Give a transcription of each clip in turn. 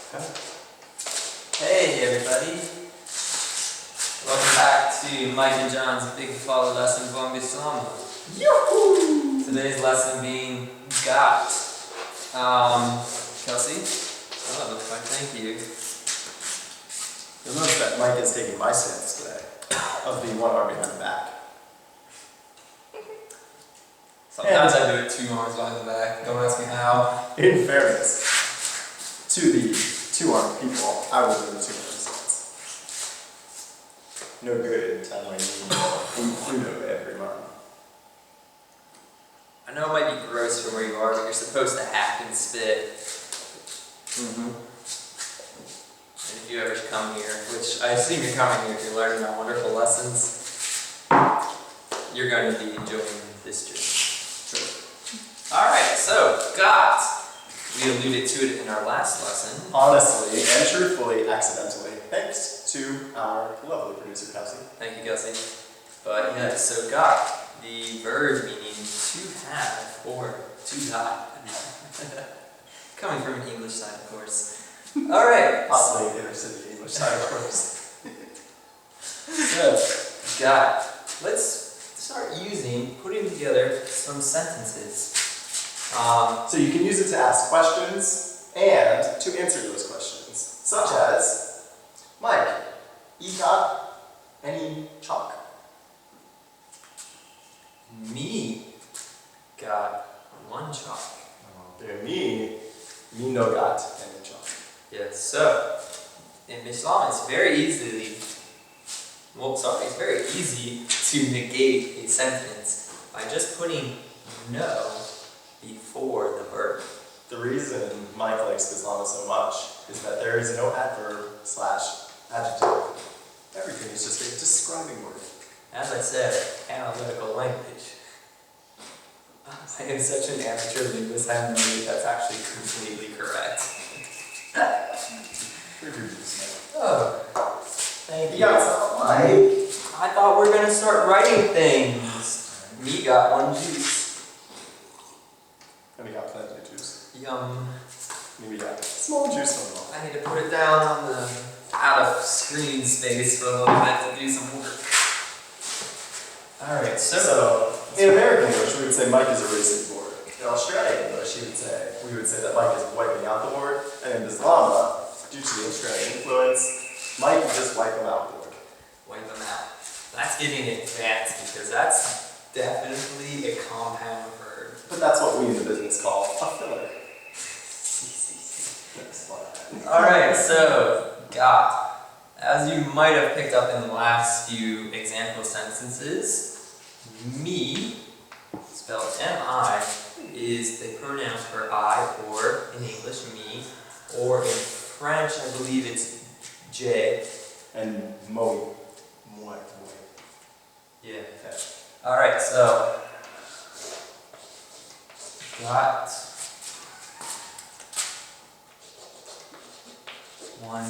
Okay. Hey everybody, welcome back to Maek and Jon's Bigfala Lesen from Bislama. Yoo-hoo! Today's lesson being Gat. Kelsi? Oh, fine, thank you. You'll notice that Mike is taking my stance today, of being one arm behind the back. Sometimes I do it 2 arms behind the back, don't ask me how. In fairness to the two-armed people, I will do the two-arm stance. No good in time I need Pluto every month. I know it might be gross from where you are, but you're supposed to hack and spit. Mm-hmm. And if you ever come here, which I assume you're coming here if you're learning our wonderful lessons, you're going to be enjoying this journey. Alright, so Gat. We alluded to it in our last lesson. Honestly and truthfully, accidentally, thanks to our lovely producer, Kelsi. Thank you, Kelsi. But yeah, so Gat, the verb meaning to have or to got. Coming from an English side, of course. Alright. Possibly inner city English side, of course. So, Gat. Let's start putting together some sentences. So you can use it to ask questions and to answer those questions, such as, Mike, you got any chalk? Me got 1 chalk. And me no got any chalk. Yes, so in Bislama it's very easy to negate a sentence by just putting no before the verb. The reason Mike likes Bislama so much is that there is no adverb/adjective. Everything is just a describing word. As I said, analytical language. I am such an amateur linguist, I have no idea that's actually completely correct. Oh, thank you. I thought we were going to start writing things. Me got 1 juice. And we got plenty of juice. Yum. Maybe we got small juice on the wall. I need to put it down on the out of screen space for a little bit to do some work. Alright, so in American English we would say Mike is erasing the board. In Australian English we would say that Mike is wiping out the board, and in Bislama, due to the Australian influence, Mike will just wipe them out the board. Wipe them out. That's getting advanced because that's definitely a compound verb. But that's what we in the business call a filler. Alright, so got. As you might have picked up in the last few example sentences, me, spelled M-I, is the pronoun for I, or in English, me, or in French, I believe it's J. And moi. Yeah. Okay. Alright, so got 1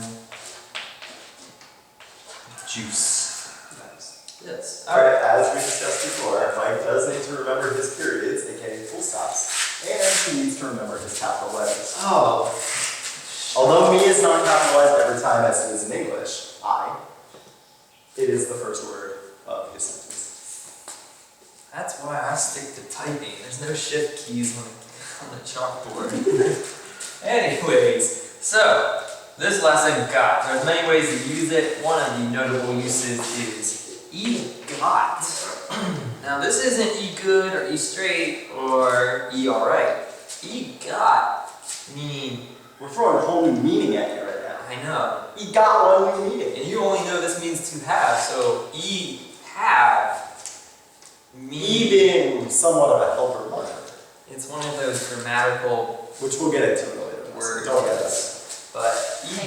juice. Nice. Yes. Alright, as we discussed before, Mike does need to remember his periods, aka full stops, and he needs to remember his capital letters. Oh. Although me is non-capitalized every time as it is in English, it is the first word of his sentence. That's why I stick to typing. There's no shift keys on the chalkboard. Anyways, so this lesson got. There's many ways to use it. One of the notable uses is got. Now this isn't e good or e straight or e alright. Got meaning We're throwing a whole new meaning at you right now. I know. He got 1 new meaning. And you only know this means to have, so have Me being somewhat of a helper learner. It's one of those grammatical Which we'll get into in a later words. Don't get us. But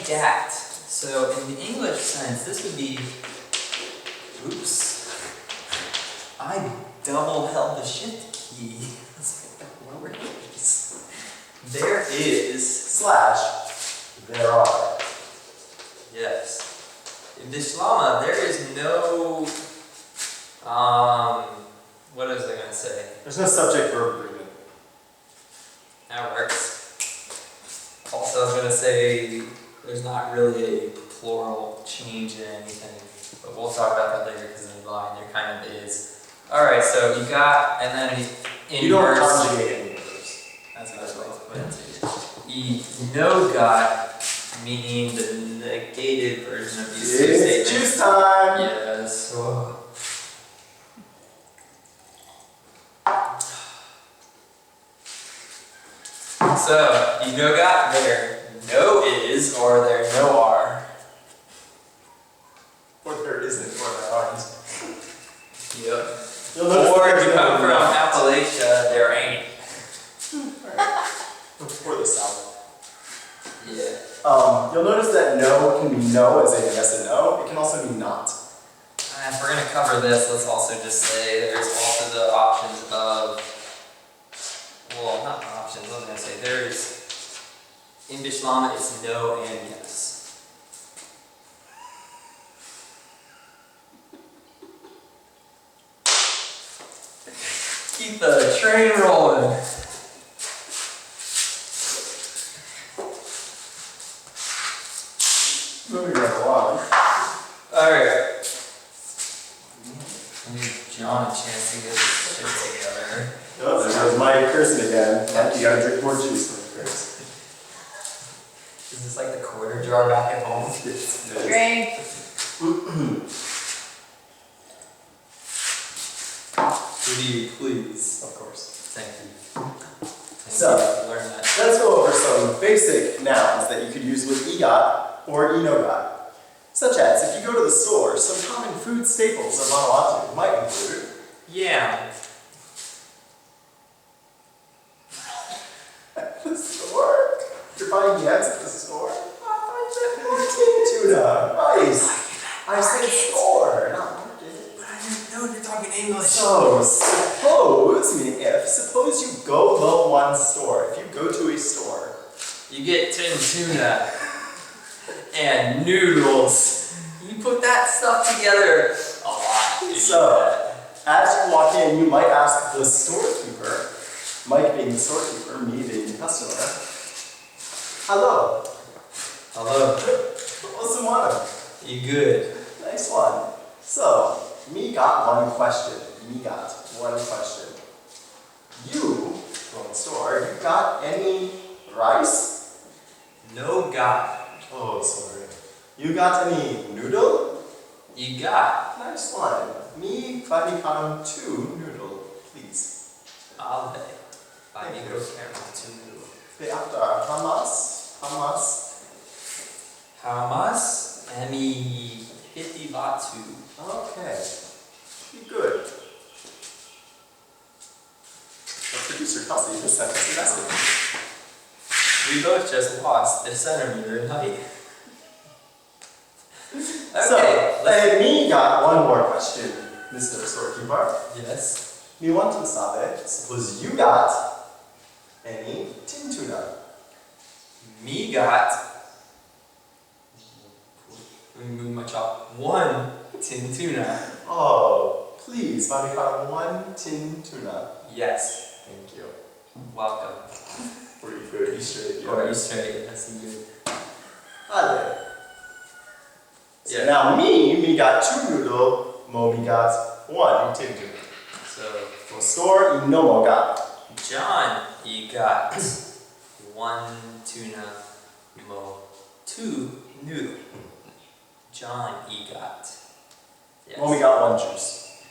gat. So in the English sense, this would be, oops, I double held the shift key. There is / there are. Yes. In Bislama, there is no, what was I going to say? There's no subject verb agreement. That works. Also, I was going to say there's not really a plural change in anything. But we'll talk about that later because in the line there kind of is. Alright, so you got, and then in You don't verse. conjugate any verbs. That's what I was going to put into. No got, meaning the negated version of these two It's statements. juice time! Yes. Oh. So, you no got there no is, or there no are. Or there isn't, or there aren't. Yep. You'll notice Or that if you there's come no from not. Appalachia, there ain't. Or the south. Yeah. You'll notice that no can be no as in yes and no. It can also be not. If we're going to cover this, let's also just say there's also the options of, well, not options, what was I going to say? There's, in Bislama, it's no and yes. Keep the train rolling. Moving right along. Alright. Give John a chance to get his shit together. Oh, there goes Mike cursing again. Mike, you gotta drink more juice when you curse. Is this like the quarter jar back at home? Drink. Would you please? Of course. Thank you. So, Learn that. let's go over some basic nouns that you could use with egot or enogot. Such as, if you go to the store, some common food staples of Vanuatu might include Yeah. at the store. You're buying yams at the store? Tuna. Nice. I said store, not market. But I didn't know you're talking English. So, suppose, meaning if, suppose you go to one store. If you go to a store, You get tin tuna and noodles. You put that stuff together a lot. So, as you walk in, you might ask the storekeeper, Mike being the storekeeper, me being the customer, hello, Hello. what's the matter? You good? Nice one. So, me got one question. Me got one question. You, from the store, you got any rice? No got. Oh, sorry. You got any noodle? You got. Nice one. Me, Vatican 2 noodle, please. Ave. By Thank me you. go caramel to noodle. The after hummus. Hamas. Emi 50 batu. Okay. Be good. Our producer Kelsi just sent us a message. We both just lost a centimeter in height. Okay. So, and me got one more question, Mr. Storekeeper. Yes. Me want to sabe, suppose you got any tin tuna? Me got. Let me move my chalk. One tin tuna. Oh, please, Vatican 1 tin tuna. Yes. Thank you. Welcome. Were you good? You straight? Or you straight. That's good. Ale. So Yeah. now me got 2 noodle, Mo me got 1 tin tuna. So, For store, you no mo got. John, you got one tuna, mo, 2 noodle. John, you got. Yes. Mo me got 1 juice.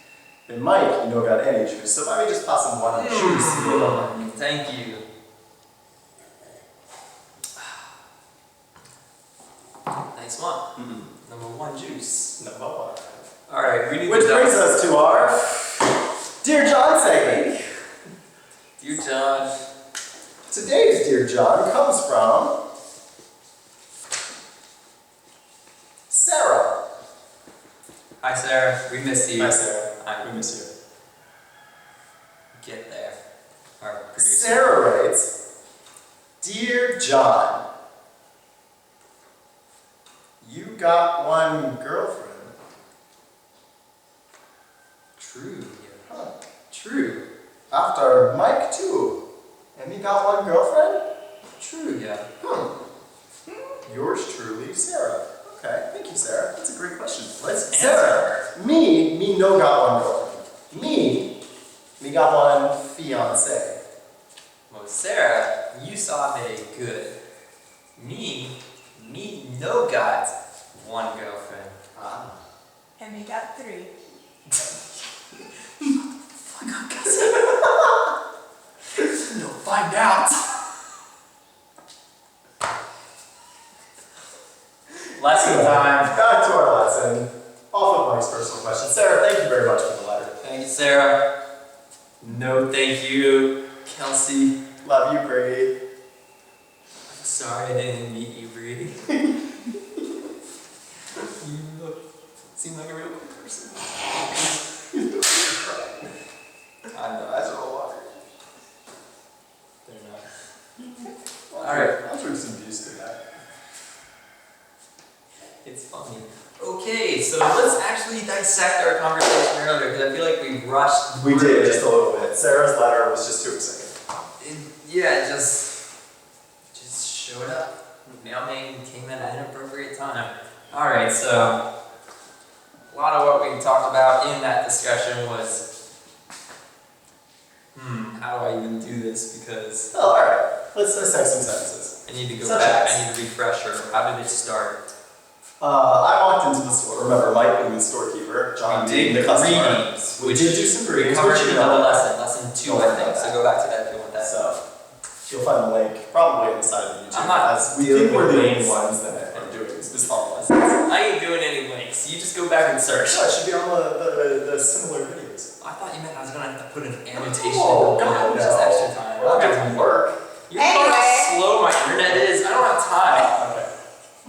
And Mike, you no got any juice. So let me just pass him 1 juice. Thank you. Nice one. Number 1 juice. Number 1. Alright, reading Which the brings doc- us to our Dear Jon segment. Dear Jon. Today's Dear Jon comes from Sarah. Hi Sarah, we miss you. Hi Sarah. I We miss get there. Our you. producer. Sarah writes, Dear Jon, you got 1 girlfriend. True. Huh. True. After Mike too. And he got 1 girlfriend? True, yeah. yours truly, Sarah. Okay, thank you, Sarah. That's a great question. Let's answer Sarah, me no got one girlfriend. Me got one fiance. Well, Sarah, you saw me good. Me no got one girlfriend. Ah. And we got 3. You'll find out. Lesson time. Back to our lesson. Off of Mike's personal question. Sarah, thank you very much for the letter. Thank you, Sarah. No, thank you, Kelsi. Love you, Brady. I'm sorry I didn't meet you, Bree. You seem like a real cool person. I know, Eyes are all water. they're not. Alright. I'll drink some juice to that. It's funny. Okay, so let's actually dissect our conversation earlier because I feel like we rushed. We through did, it. just a little bit. Sarah's letter was just too exciting. Yeah, it just showed up. Mailman came in at an inappropriate time. Alright, so a lot of what we talked about in that discussion was, how do I even do this? Because Oh, alright. Let's dissect some sentences. I need to go Such back, as? I need to refresher. How did it start? I walked into the store. Remember, Mike being the storekeeper, John being the customer. greetings, We did do some we greetings, covered which you in another know. lesson, lesson 2 Don't I worry think, about so that. go back to that if you want that. So, you'll find the link probably on the side of the YouTube. I'm not as we dealing think we're with the only links. ones that are doing these Bislama lessons. I ain't doing any links, you just go back and search. No, it should be on the similar videos. I thought you meant I was gonna have to put an annotation Oh, in the God, video, which is no. extra time. We're not doing work. You know how Anyway. slow my internet is? I don't have time. Okay.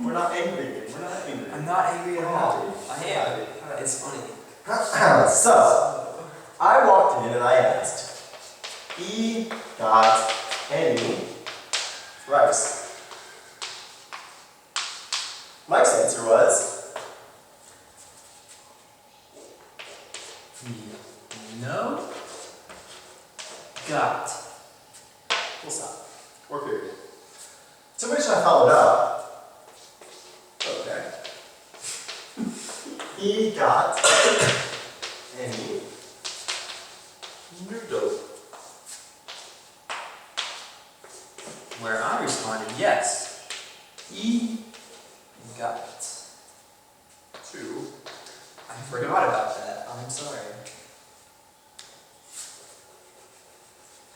We're not angry. We're not angry. I'm not angry at all. I am. Happy. It's funny. So, I walked in and I asked, got any rice? Mike's answer was, No got. full stop, or period. To which I followed up, okay. He got any noodle? Where I responded, yes. Got. Two. I forgot about that. I'm sorry.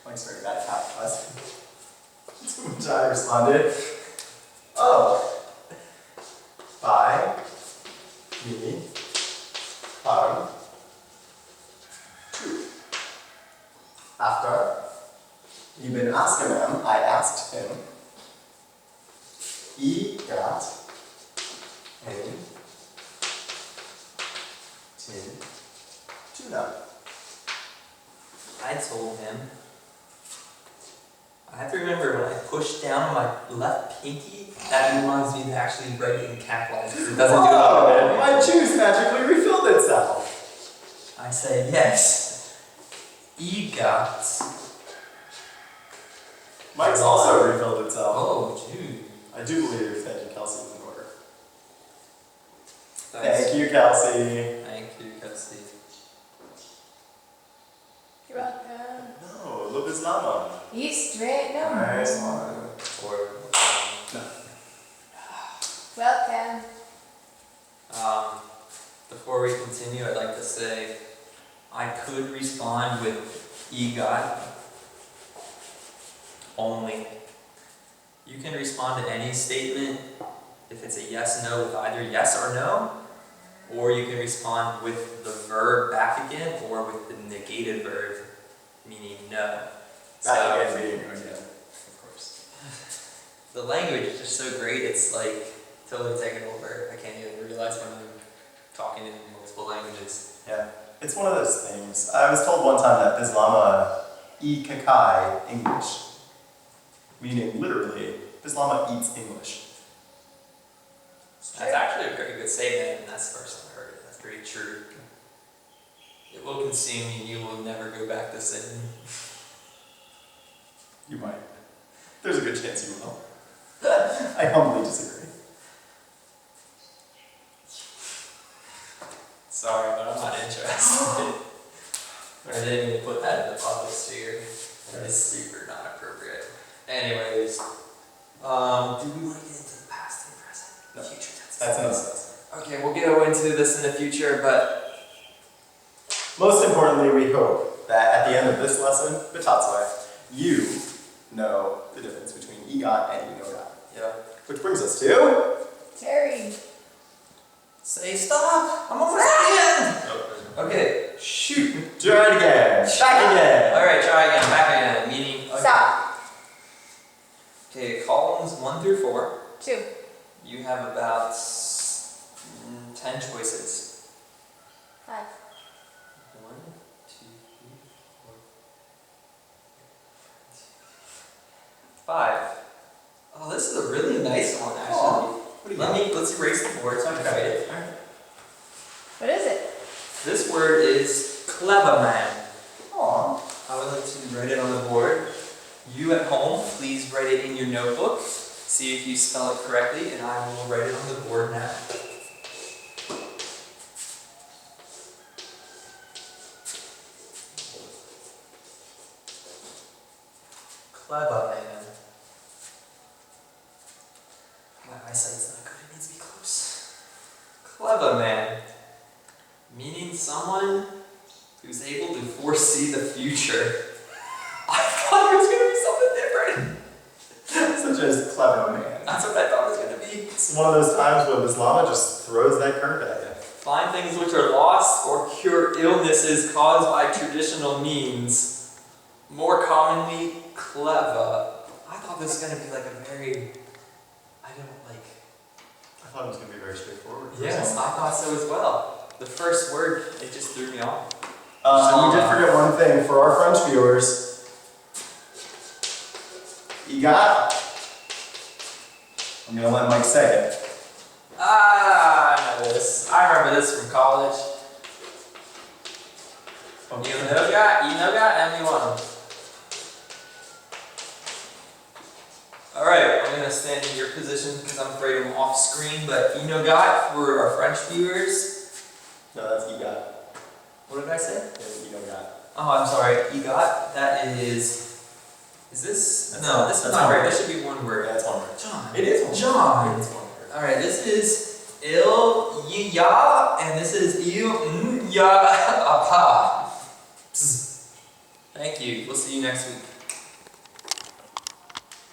Mike's very bad at capitalizing. To which I responded, oh, by me, two. After you've been asking him, I asked him, he got any tin tuna? I told him. I have to remember when I push down my left pinky, that reminds me to actually write it in capitalized because it doesn't do it Whoa, automatically. my juice magically refilled itself. I say yes. Got. Mike's also refilled itself. Oh, dude. I do believe your thank you, Kelsi, is in order. Thanks. Thank you, Kelsi. Thank you, Kelsi. You're welcome. No, look, it's not one. You straight no. Nice one. Or, Welcome. before we continue, I'd like to say I could respond with EGOT only. You can respond to any statement if it's a yes, no with either yes or no, or you can respond with the verb back again or with the negated verb, meaning no. Back again, being again, of course. The language is just so great, it's like totally taken over. I can't even realize when I'm talking in multiple languages. Yeah, it's one of those things. I was told one time that Bislama kakai English, meaning literally, Bislama eats English. That's actually a very good statement, and that's the first time I heard it. That's pretty true. It will consume you, and you will never go back the same. You might. There's a good chance you will. I humbly disagree. Sorry, but I'm not interested. I didn't even put that in the public sphere. That is super not appropriate. Anyways, do we want to get into the past and present? No. Future tense. That's enough. Okay, we'll go into this in the future, but Most importantly, we hope that at the end of this lesson, Betatswai, you know the difference between Gat and No Gat. yeah. Which brings us to... Terry. Say stop! I'm almost at the end! Okay, shoot! Try it again. Back again. Alright, try again, back again. Meaning. Okay. Stop. Okay, columns 1 through 4. 2. You have about 10 choices. 5. 1, 2, 3, 4, 5. Oh, this is a really nice one, actually. What do you got? Let's erase the board so I can write it. What is it? This word is clever man. Aw. I would like to write it on the board. You at home, please write it in your notebook. See if you spell it correctly, and I will write it on the board now. Clever man. My eyesight's not good, it needs to be close. Clever man. Meaning someone who's able to foresee the future. I thought it was going to be something different. Such as clever man. That's what I thought it was going to be. It's one of those times when Bislama just throws that curve at you. Find things which are lost or cure illnesses caused by traditional means. More commonly, clever. I thought this was going to be like a very, I thought it was going to be very straightforward. yes, I thought so as well. The first word, it just threw me off. We did forget one thing for our French viewers. Gat. I'm going to let Mike say it. Ah, I know this. I remember this from college. Okay. You know Gat, anyone? Alright, I'm going to stand in your position because I'm afraid I'm off screen, but No Gat for our French viewers. No, that's Gat. What did I say? Yeah, No Gat. Oh, I'm sorry, Gat. That is this? That's No, one- this is that's not one right. word. This should be one word. Yeah, that's one word. John. It is one word. John. It's one word. Alright, this is ya, and this is ya, apa. Thank you. We'll see you next week.